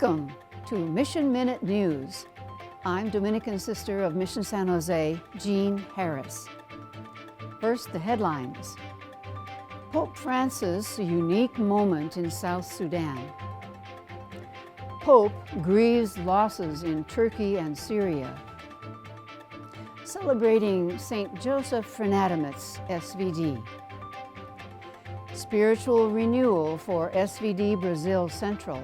Welcome to Mission Minute News. I'm Dominican Sister of Mission San Jose, Jean Harris. First, the headlines. Pope Francis, a unique moment in South Sudan. Pope grieves losses in Turkey and Syria. Celebrating St. Joseph Inadamus, SVD. Spiritual renewal for SVD Brazil Central.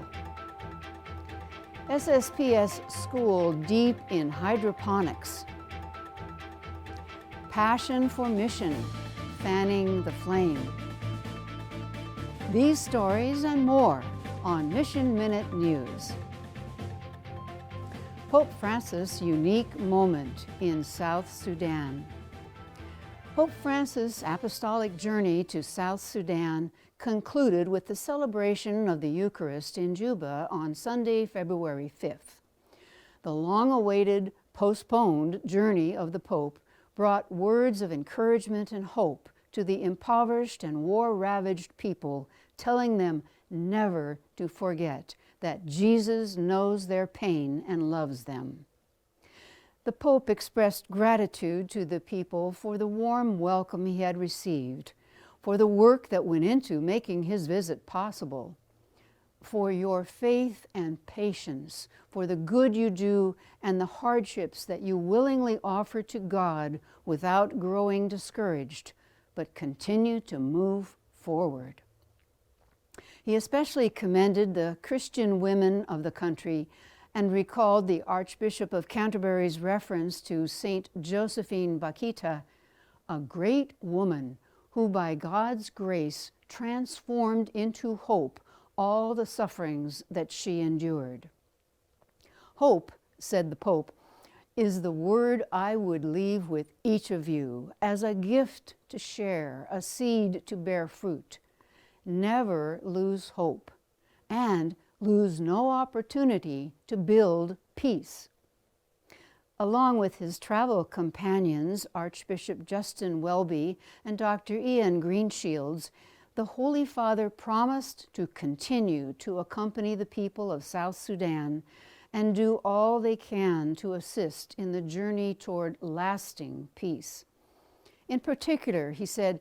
SSPS School deep in hydroponics. Passion for mission, fanning the flame. These stories and more on Mission Minute News. Pope Francis' unique moment in South Sudan. Pope Francis' apostolic journey to South Sudan concluded with the celebration of the Eucharist in Juba on Sunday, February 5th. The long-awaited, postponed journey of the Pope brought words of encouragement and hope to the impoverished and war-ravaged people, telling them never to forget that Jesus knows their pain and loves them. The Pope expressed gratitude to the people for the warm welcome he had received, for the work that went into making his visit possible, for your faith and patience, for the good you do and the hardships that you willingly offer to God without growing discouraged, but continue to move forward. He especially commended the Christian women of the country and recalled the Archbishop of Canterbury's reference to Saint Josephine Bakhita, a great woman who by God's grace transformed into hope all the sufferings that she endured. Hope, said the Pope, is the word I would leave with each of you as a gift to share, a seed to bear fruit. Never lose hope and lose no opportunity to build peace. Along with his travel companions, Archbishop Justin Welby and Dr. Ian Greenshields, the Holy Father promised to continue to accompany the people of South Sudan and do all they can to assist in the journey toward lasting peace. In particular, he said,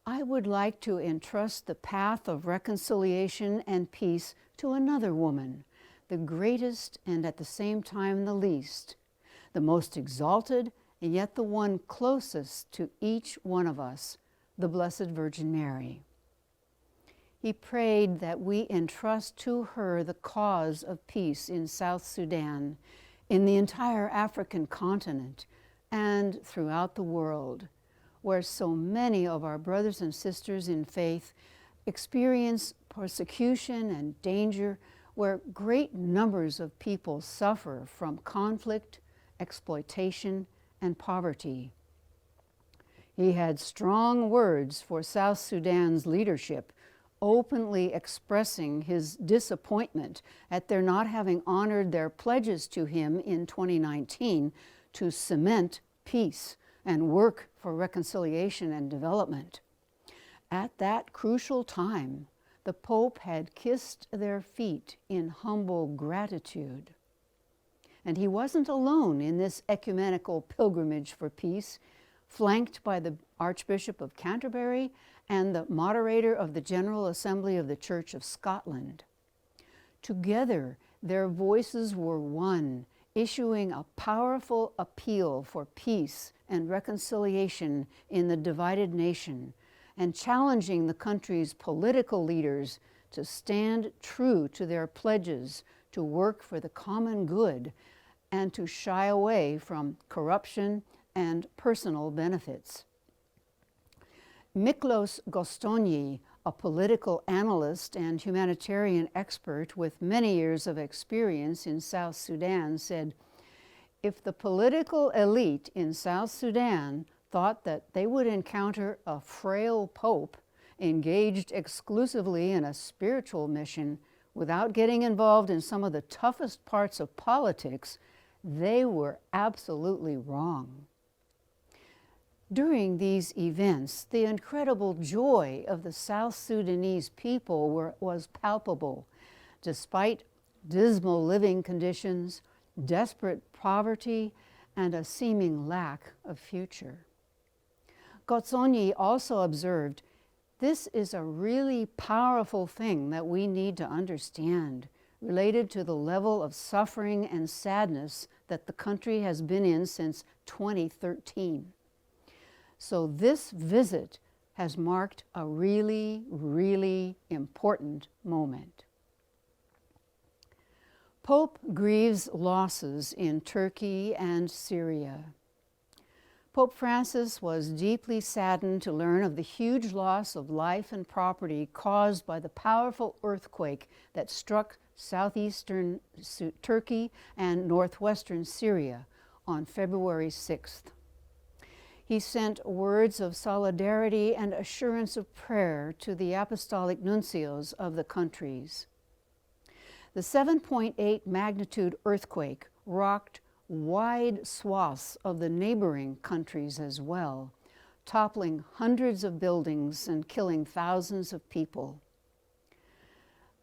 I would like to entrust the path of reconciliation and peace to another woman, the greatest and at the same time the least, the most exalted and yet the one closest to each one of us, the Blessed Virgin Mary. He prayed that we entrust to her the cause of peace in South Sudan, in the entire African continent, and throughout the world, where so many of our brothers and sisters in faith experience persecution and danger, where great numbers of people suffer from conflict, exploitation, and poverty. He had strong words for South Sudan's leadership, openly expressing his disappointment at their not having honored their pledges to him in 2019 to cement peace and work for reconciliation and development. At that crucial time, the Pope had kissed their feet in humble gratitude. And he wasn't alone in this ecumenical pilgrimage for peace, flanked by the Archbishop of Canterbury and the moderator of the General Assembly of the Church of Scotland. Together, their voices were one, issuing a powerful appeal for peace and reconciliation in the divided nation, and challenging the country's political leaders to stand true to their pledges to work for the common good and to shy away from corruption and personal benefits. Miklos Gostoni, a political analyst and humanitarian expert with many years of experience in South Sudan, said, if the political elite in South Sudan thought that they would encounter a frail pope engaged exclusively in a spiritual mission without getting involved in some of the toughest parts of politics, they were absolutely wrong. During these events, the incredible joy of the South Sudanese people was palpable, despite dismal living conditions, desperate poverty, and a seeming lack of future. Gotsonyi also observed, this is a really powerful thing that we need to understand, related to the level of suffering and sadness that the country has been in since 2013. So this visit has marked a really, really important moment. Pope grieves losses in Turkey and Syria. Pope Francis was deeply saddened to learn of the huge loss of life and property caused by the powerful earthquake that struck southeastern Turkey and northwestern Syria on February 6th. He sent words of solidarity and assurance of prayer to the apostolic nuncios of the countries. The 7.8 magnitude earthquake rocked wide swaths of the neighboring countries as well, toppling hundreds of buildings and killing thousands of people.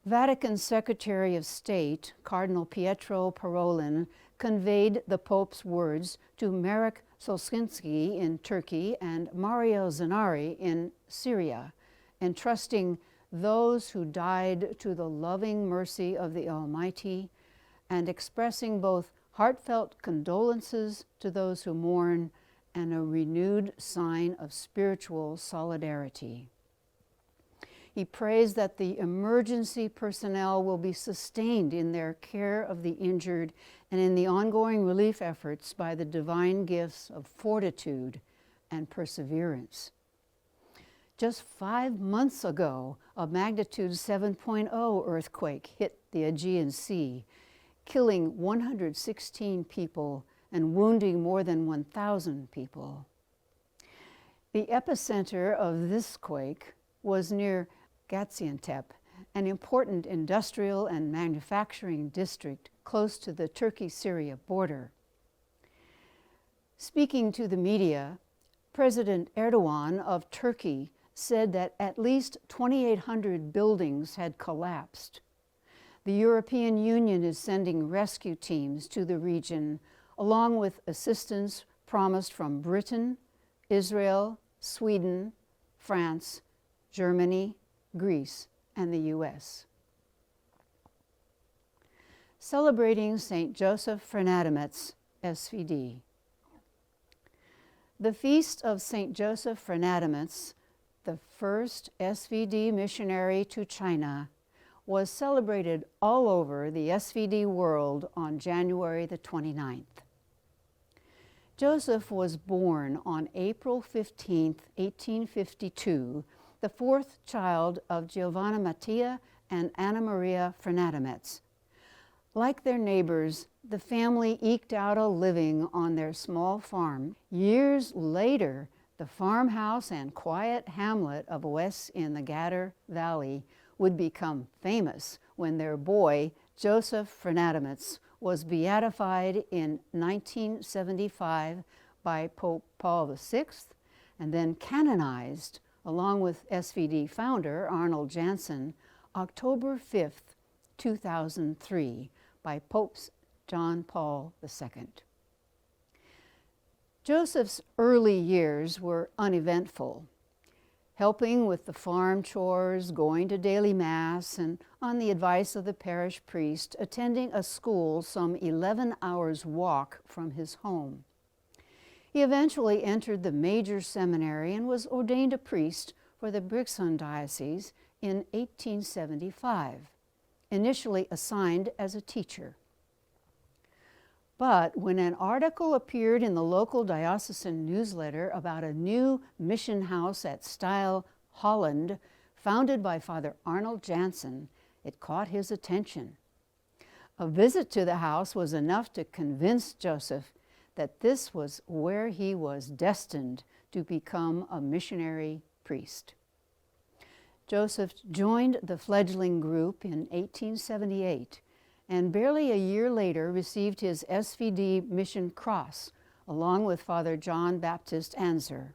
Vatican Secretary of State, Cardinal Pietro Parolin, conveyed the Pope's words to Marek Solskinski in Turkey and Mario Zanari in Syria, entrusting those who died to the loving mercy of the Almighty and expressing both heartfelt condolences to those who mourn and a renewed sign of spiritual solidarity. He prays that the emergency personnel will be sustained in their care of the injured and in the ongoing relief efforts by the divine gifts of fortitude and perseverance. Just 5 months ago, a magnitude 7.0 earthquake hit the Aegean Sea, killing 116 people and wounding more than 1,000 people. The epicenter of this quake was near Gaziantep, an important industrial and manufacturing district close to the Turkey-Syria border. Speaking to the media, President Erdogan of Turkey said that at least 2,800 buildings had collapsed. The European Union is sending rescue teams to the region, along with assistance promised from Britain, Israel, Sweden, France, Germany, Greece, and the US. Celebrating St. Joseph Fernandamets, SVD. The Feast of St. Joseph Fernandamets, the first SVD missionary to China, was celebrated all over the SVD world on January the 29th. Joseph was born on April 15, 1852, the fourth child of Giovanna Mattia and Anna Maria Fernandamets. Like their neighbors, the family eked out a living on their small farm. Years later, the farmhouse and quiet hamlet of Wes in the Gatter Valley would become famous when their boy, Joseph Fernandamets, was beatified in 1975 by Pope Paul VI and then canonized, along with SVD founder Arnold Janssen, October 5th, 2003, by Pope John Paul II. Joseph's early years were uneventful, helping with the farm chores, going to daily mass, and on the advice of the parish priest, attending a school some 11 hours' walk from his home. He eventually entered the major seminary and was ordained a priest for the Brixen diocese in 1875, initially assigned as a teacher. But when an article appeared in the local diocesan newsletter about a new mission house at Style, Holland, founded by Father Arnold Janssen, it caught his attention. A visit to the house was enough to convince Joseph that this was where he was destined to become a missionary priest. Joseph joined the fledgling group in 1878, and barely a year later received his SVD Mission Cross, along with Father John Baptist Anzer.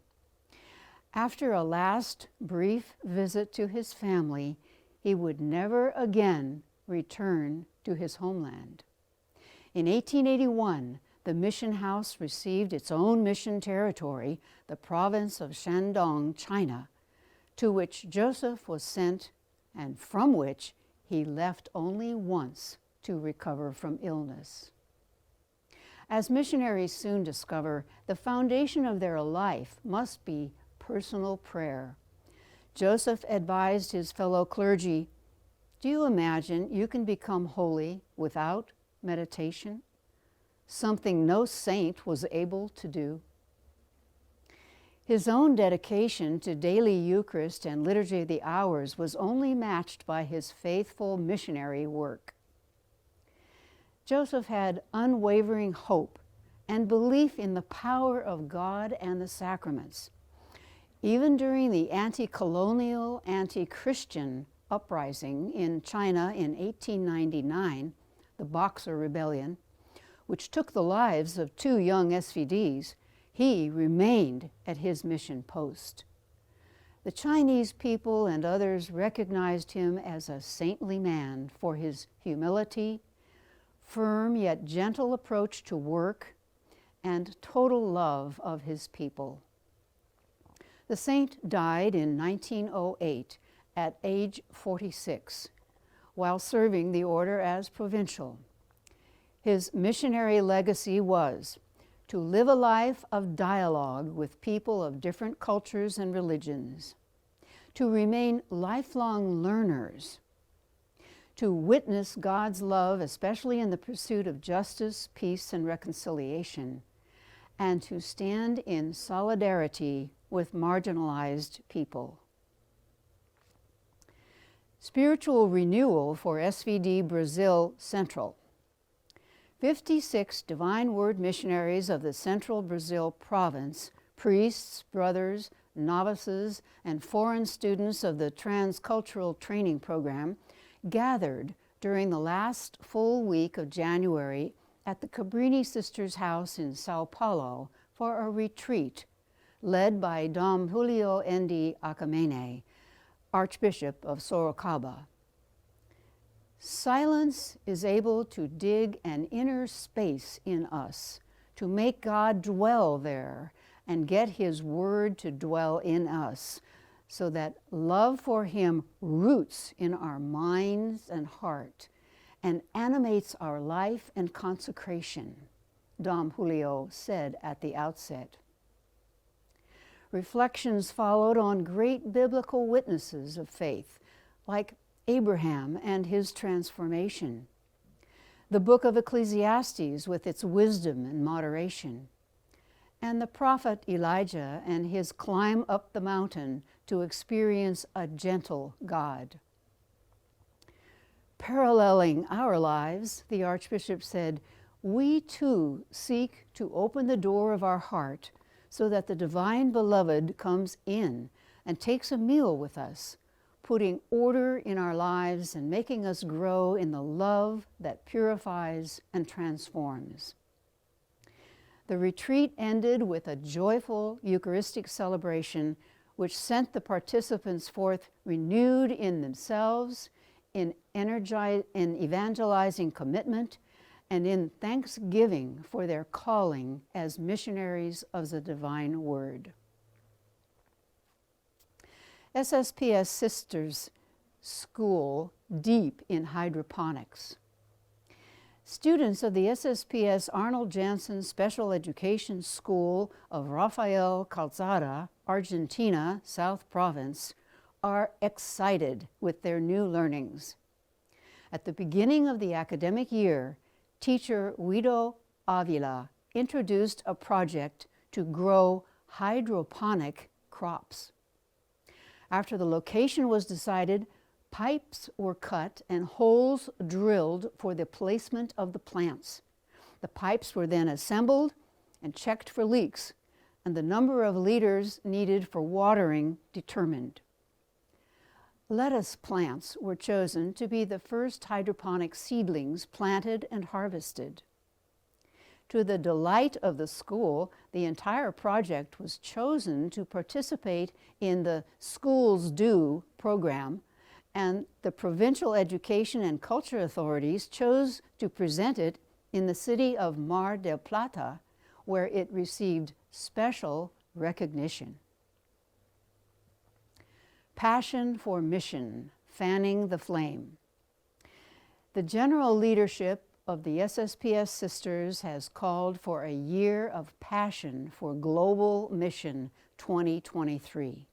After a last brief visit to his family, he would never again return to his homeland. In 1881, the mission house received its own mission territory, the province of Shandong, China, to which Joseph was sent and from which he left only once to recover from illness. As missionaries soon discover, the foundation of their life must be personal prayer. Joseph advised his fellow clergy, "Do you imagine you can become holy without meditation? Something no saint was able to do." His own dedication to daily Eucharist and Liturgy of the Hours was only matched by his faithful missionary work. Joseph had unwavering hope and belief in the power of God and the sacraments. Even during the anti-colonial, anti-Christian uprising in China in 1899, the Boxer Rebellion, which took the lives of 2 young SVDs, he remained at his mission post. The Chinese people and others recognized him as a saintly man for his humility, firm yet gentle approach to work, and total love of his people. The saint died in 1908 at age 46 while serving the order as provincial. His missionary legacy was to live a life of dialogue with people of different cultures and religions, to remain lifelong learners, to witness God's love, especially in the pursuit of justice, peace, and reconciliation, and to stand in solidarity with marginalized people. Spiritual renewal for SVD Brazil Central. 56 Divine Word missionaries of the Central Brazil province, priests, brothers, novices, and foreign students of the Transcultural Training Program gathered during the last full week of January at the Cabrini Sisters' house in Sao Paulo for a retreat led by Dom Julio Endi Acamene, Archbishop of Sorocaba. Silence is able to dig an inner space in us, to make God dwell there and get His Word to dwell in us, so that love for Him roots in our minds and heart and animates our life and consecration, Dom Julio said at the outset. Reflections followed on great biblical witnesses of faith, like Abraham and his transformation, the book of Ecclesiastes with its wisdom and moderation, and the prophet Elijah and his climb up the mountain to experience a gentle God. Paralleling our lives, the Archbishop said, we too seek to open the door of our heart so that the Divine Beloved comes in and takes a meal with us, putting order in our lives and making us grow in the love that purifies and transforms. The retreat ended with a joyful Eucharistic celebration which sent the participants forth renewed in themselves, in evangelizing commitment, and in thanksgiving for their calling as missionaries of the divine word. SSPS Sisters School deep in hydroponics. Students of the SSPS Arnold Janssen Special Education School of Rafael Calzada, Argentina, South Province, are excited with their new learnings. At the beginning of the academic year, teacher Guido Avila introduced a project to grow hydroponic crops. After the location was decided, pipes were cut and holes drilled for the placement of the plants. The pipes were then assembled and checked for leaks, and the number of liters needed for watering determined. Lettuce plants were chosen to be the first hydroponic seedlings planted and harvested. To the delight of the school, the entire project was chosen to participate in the Schools Do program and the provincial education and culture authorities chose to present it in the city of Mar del Plata, where it received special recognition. Passion for mission, fanning the flame. The general leadership of the SSPS Sisters has called for a year of passion for global mission 2023.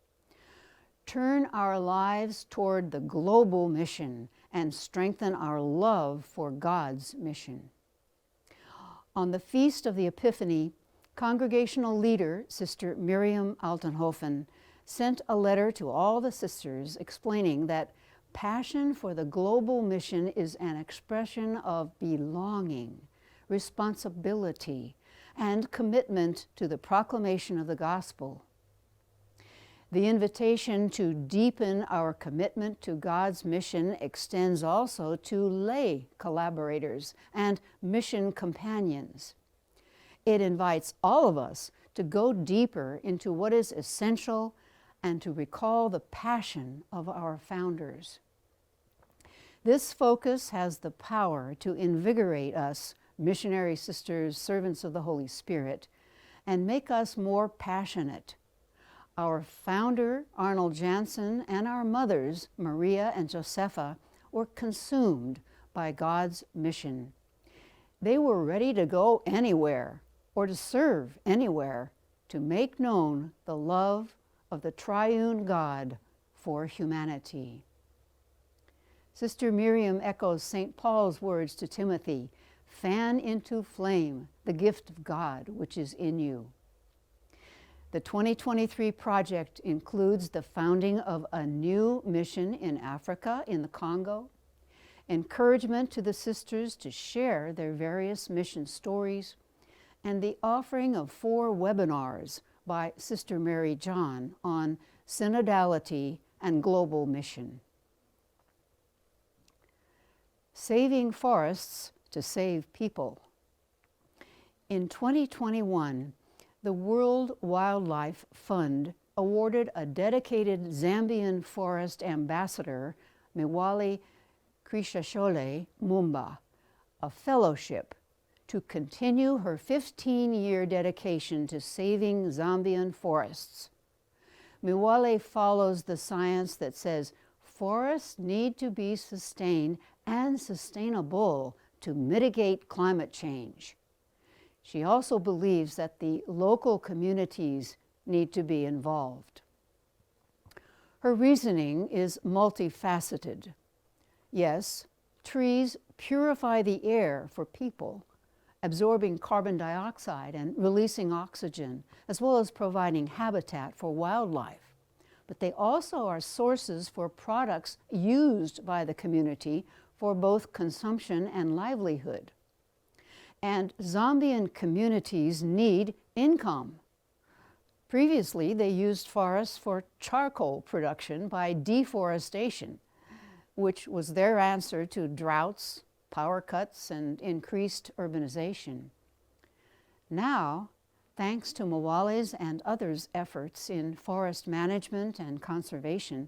Turn our lives toward the global mission and strengthen our love for God's mission. On the Feast of the Epiphany, congregational leader, Sister Miriam Altenhofen, sent a letter to all the sisters explaining that passion for the global mission is an expression of belonging, responsibility, and commitment to the proclamation of the gospel. The invitation to deepen our commitment to God's mission extends also to lay collaborators and mission companions. It invites all of us to go deeper into what is essential and to recall the passion of our founders. This focus has the power to invigorate us, missionary sisters, servants of the Holy Spirit, and make us more passionate. Our founder, Arnold Jansen, and our mothers, Maria and Josepha, were consumed by God's mission. They were ready to go anywhere or to serve anywhere to make known the love of the triune God for humanity. Sister Miriam echoes St. Paul's words to Timothy, "Fan into flame the gift of God which is in you." The 2023 project includes the founding of a new mission in Africa, in the Congo, encouragement to the sisters to share their various mission stories, and the offering of 4 webinars by Sister Mary John on synodality and global mission. Saving forests to save people. In 2021, the World Wildlife Fund awarded a dedicated Zambian forest ambassador, Miwali Krishashole Mumba, a fellowship to continue her 15-year dedication to saving Zambian forests. Miwale follows the science that says forests need to be sustained and sustainable to mitigate climate change. She also believes that the local communities need to be involved. Her reasoning is multifaceted. Yes, trees purify the air for people, absorbing carbon dioxide and releasing oxygen, as well as providing habitat for wildlife. But they also are sources for products used by the community for both consumption and livelihood. And Zambian communities need income. Previously, they used forests for charcoal production by deforestation, which was their answer to droughts, power cuts, and increased urbanization. Now, thanks to Mwale's and others' efforts in forest management and conservation,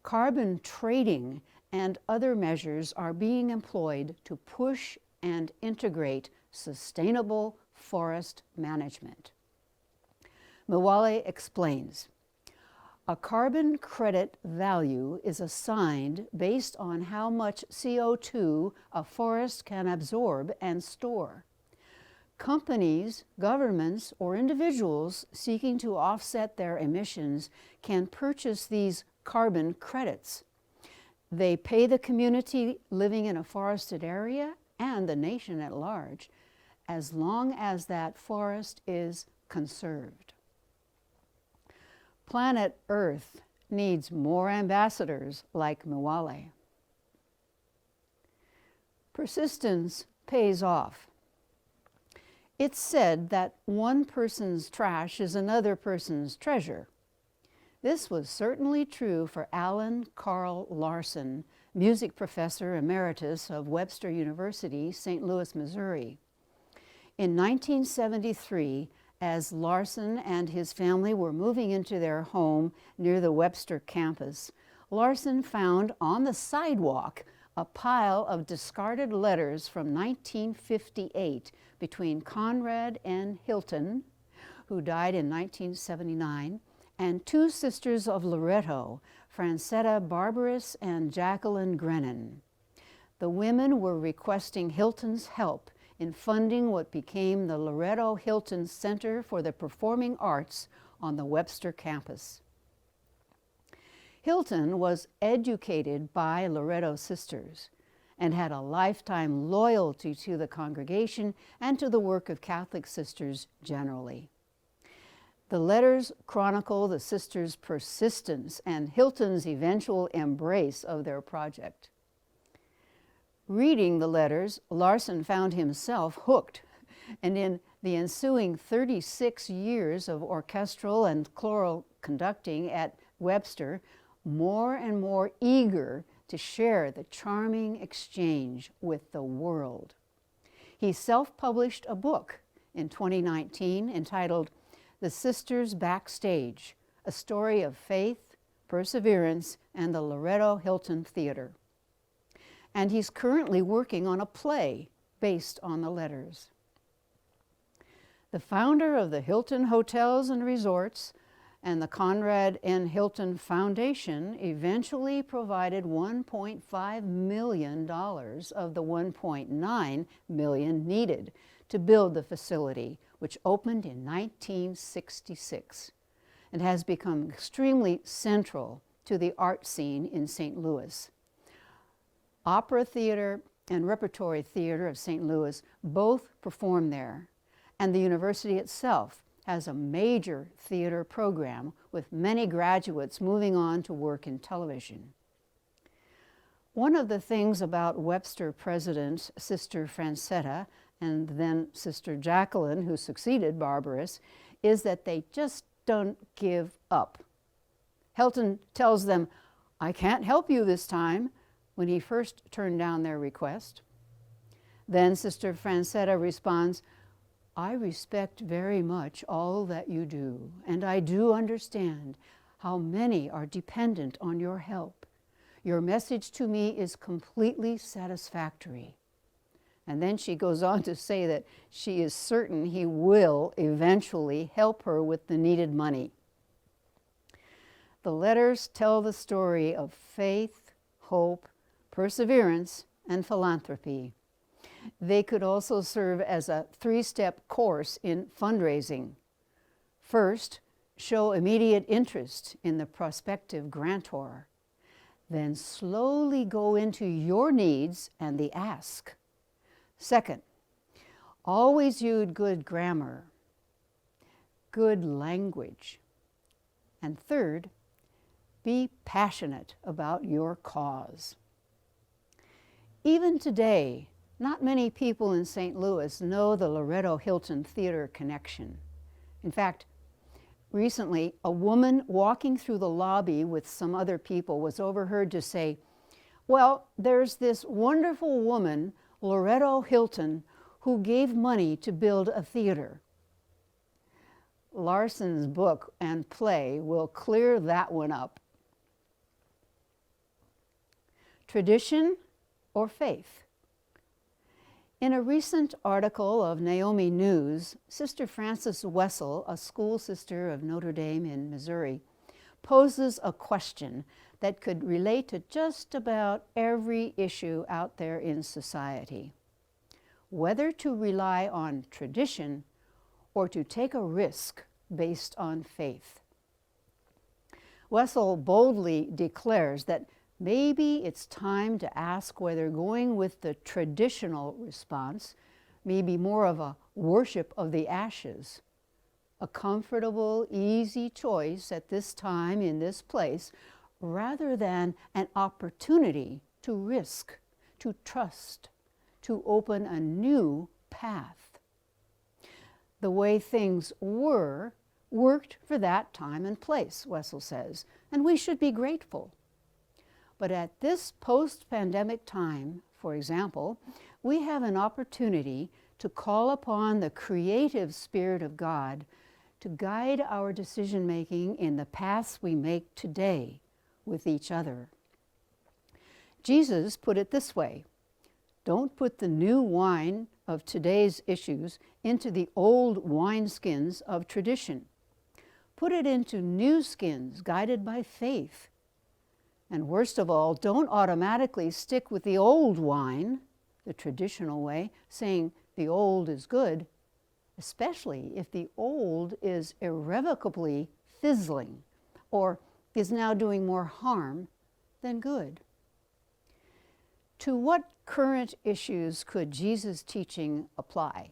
carbon trading and other measures are being employed to push and integrate sustainable forest management. Mwale explains, a carbon credit value is assigned based on how much CO2 a forest can absorb and store. Companies, governments, or individuals seeking to offset their emissions can purchase these carbon credits. They pay the community living in a forested area and the nation at large, as long as that forest is conserved. Planet Earth needs more ambassadors like Mwale. Persistence pays off. It's said that one person's trash is another person's treasure. This was certainly true for Alan Carl Larson, music professor emeritus of Webster University, St. Louis, Missouri. In 1973, as Larson and his family were moving into their home near the Webster campus, Larson found on the sidewalk a pile of discarded letters from 1958 between Conrad and Hilton, who died in 1979, and two sisters of Loretto, Francetta Barbaras and Jacqueline Grennan. The women were requesting Hilton's help in funding what became the Loretto Hilton Center for the Performing Arts on the Webster campus. Hilton was educated by Loretto sisters and had a lifetime loyalty to the congregation and to the work of Catholic sisters generally. The letters chronicle the sisters' persistence and Hilton's eventual embrace of their project. Reading the letters, Larson found himself hooked, and in the ensuing 36 years of orchestral and choral conducting at Webster, more and more eager to share the charming exchange with the world. He self-published a book in 2019 entitled The Sisters Backstage, a story of faith, perseverance, and the Loretto Hilton Theater. And he's currently working on a play based on the letters. The founder of the Hilton Hotels and Resorts and the Conrad N. Hilton Foundation eventually provided $1.5 million of the $1.9 million needed to build the facility, which opened in 1966 and has become extremely central to the art scene in St. Louis. Opera Theater and Repertory Theater of St. Louis both perform there, and the university itself has a major theater program with many graduates moving on to work in television. One of the things about Webster president Sister Francetta and then Sister Jacqueline, who succeeded Barbaras, is that they just don't give up. Hilton tells them, "I can't help you this time," when he first turned down their request. Then Sister Francetta responds, "I respect very much all that you do, and I do understand how many are dependent on your help. Your message to me is completely satisfactory." And then she goes on to say that she is certain he will eventually help her with the needed money. The letters tell the story of faith, hope, perseverance, and philanthropy. They could also serve as a three-step course in fundraising. First, show immediate interest in the prospective grantor. Then slowly go into your needs and the ask. Second, always use good grammar, good language. And third, be passionate about your cause. Even today, not many people in St. Louis know the Loretto Hilton Theater connection. In fact, recently, a woman walking through the lobby with some other people was overheard to say, "Well, there's this wonderful woman, Loretto Hilton, who gave money to build a theater." Larson's book and play will clear that one up. Tradition or faith? In a recent article of Naomi News, Sister Frances Wessel, a school sister of Notre Dame in Missouri, poses a question that could relate to just about every issue out there in society: whether to rely on tradition or to take a risk based on faith. Wessel boldly declares that maybe it's time to ask whether going with the traditional response may be more of a worship of the ashes, a comfortable, easy choice at this time in this place, rather than an opportunity to risk, to trust, to open a new path. The way things worked for that time and place, Wessel says, and we should be grateful. But at this post-pandemic time, for example, we have an opportunity to call upon the creative Spirit of God to guide our decision-making in the paths we make today, with each other. Jesus put it this way: don't put the new wine of today's issues into the old wineskins of tradition. Put it into new skins guided by faith. And worst of all, don't automatically stick with the old wine, the traditional way, saying the old is good, especially if the old is irrevocably fizzling or is now doing more harm than good. To what current issues could Jesus' teaching apply?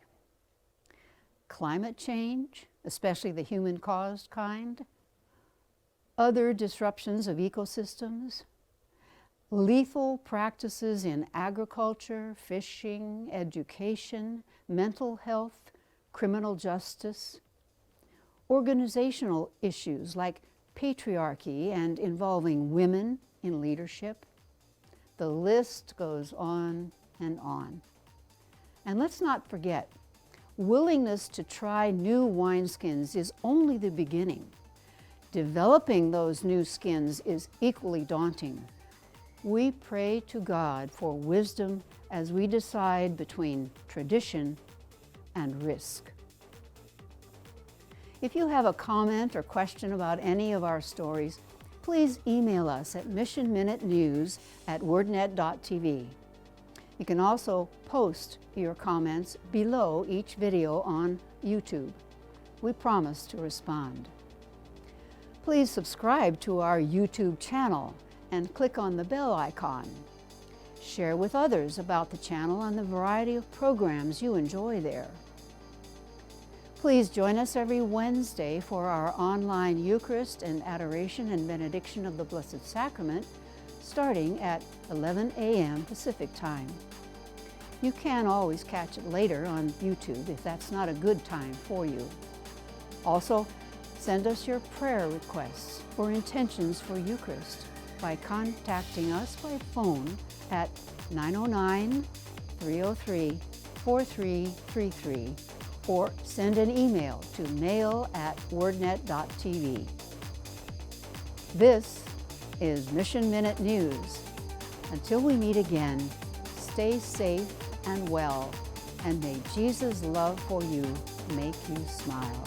Climate change, especially the human-caused kind, other disruptions of ecosystems, lethal practices in agriculture, fishing, education, mental health, criminal justice, organizational issues like patriarchy and involving women in leadership. The list goes on and on. And let's not forget, willingness to try new wineskins is only the beginning. Developing those new skins is equally daunting. We pray to God for wisdom as we decide between tradition and risk. If you have a comment or question about any of our stories, please email us at missionminutenews@wordnet.tv. You can also post your comments below each video on YouTube. We promise to respond. Please subscribe to our YouTube channel and click on the bell icon. Share with others about the channel and the variety of programs you enjoy there. Please join us every Wednesday for our online Eucharist and Adoration and Benediction of the Blessed Sacrament, starting at 11 a.m. Pacific Time. You can always catch it later on YouTube if that's not a good time for you. Also, send us your prayer requests or intentions for Eucharist by contacting us by phone at 909-303-4333 or send an email to mail@wordnet.tv. This is Mission Minute News. Until we meet again, stay safe and well, and may Jesus' love for you make you smile.